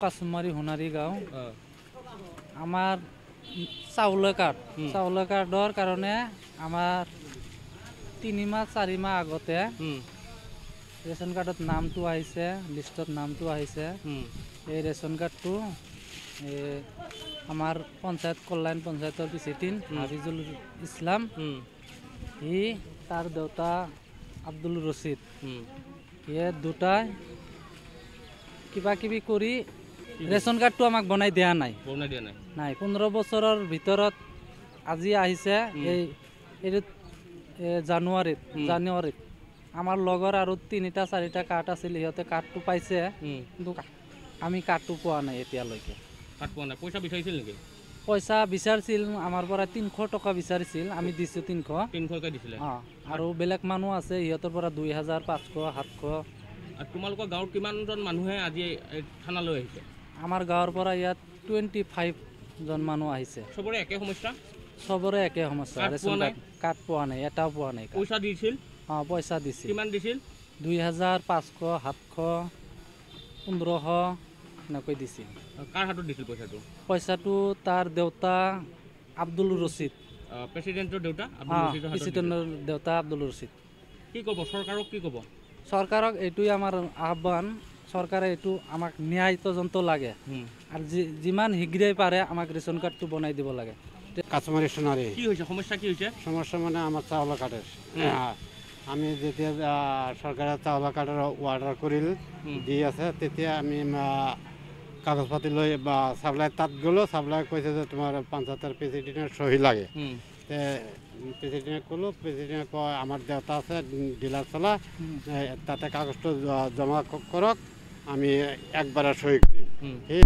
কাছমাৰী সোণাৰী গাঁও আমাৰ চাউলৰ কাৰ্ডৰ কাৰণে আমাৰ 3 মাহ 4 মাহ আগতে ৰেচন কাৰ্ডত নামটো আহিছে, লিষ্টত নামটো আহিছে। এই ৰেচন কাৰ্ডটো আমাৰ পঞ্চায়ত কল্যাণ পঞ্চায়তৰ প্ৰেচিডেণ্ট হাফিজুল ইছলাম, সি তাৰ দেউতা আব্দুল ৰছিদ, ইয়ে দুটাই কিবা কিবি কৰি ৰেচন কাৰ্ডটো আমাক বনাই দিয়া নাই। 15 বছৰৰ ভিতৰত আজি আহিছে। এই জানুৱাৰীত আমাৰ লগৰ আৰু 3টা 4টা কাৰ্ড আছিল, সিহঁতে কাৰ্ডটো পাইছে, কিন্তু আমি কাৰ্ডটো পোৱা নাই এতিয়ালৈকে। পইচা বিচাৰিছিল নেকি? পইচা বিচাৰিছিল, আমাৰ পৰা 300 টকা বিচাৰিছিল, আমি দিছোঁ 300কে দিছিলে। আৰু বেলেগ মানুহ আছে, সিহঁতৰ পৰা 2000 500 700। আৰু তোমালোকৰ গাঁৱৰ কিমানজন মানুহে আজি থানালৈ আহিছে? আমাৰ গাঁৱৰ পৰা ইয়াত 25 জন মানুহ আহিছে। চবৰে একে সমস্যা? চবৰে একে সমস্যা, ৰেচন কাৰ্ড পোৱা নাই, এটাও পোৱা নাই। পইচা দিছিল? পইচা দিছিল। কিমান দিছিল? 2000 500 700 1500 এনেকৈ দিছিল। কাৰ হাতত দিছিল পইচাটো? পইচাটো তাৰ দেউতা আব্দুল ৰছিদ, প্ৰেচিডেণ্টৰ দেউতা প্ৰেচিডেণ্টৰ দেউতা আব্দুল ৰছিদ। কি ক'ব চৰকাৰক? কি ক'ব? চৰকাৰক এইটোৱে আমাৰ আহ্বান, চৰকাৰে এইটো আমাক ন্যায় তদন্ত লাগে, আৰু যিমান শীঘ্ৰেই পাৰে আমাক ৰেচন কাৰ্ডটো বনাই দিব লাগে। কাছমাৰী সোণাৰী। কি হৈছে সমস্যা? কি হৈছে সমস্যা? মানে আমাৰ চাউলৰ কাৰ্ডৰ, আমি যেতিয়া চৰকাৰে চাউলৰ কাৰ্ডৰ অৰ্ডাৰ কৰিল দি আছে, তেতিয়া আমি কাগজ পাতি লৈ চাপ্লাই তাত গ'লোঁ। চাপ্লাই কৈছে যে তোমাৰ পঞ্চায়তৰ প্ৰেচিডেণ্টৰ সহি লাগে। প্ৰেচিডেণ্টে ক'লোঁ, প্ৰেচিডেণ্টে কয় আমাৰ দেউতা আছে ডিলাৰ চলা, তাতে কাগজটো জমা কৰক, আমি একবাৰে সহি কৰিম। সেই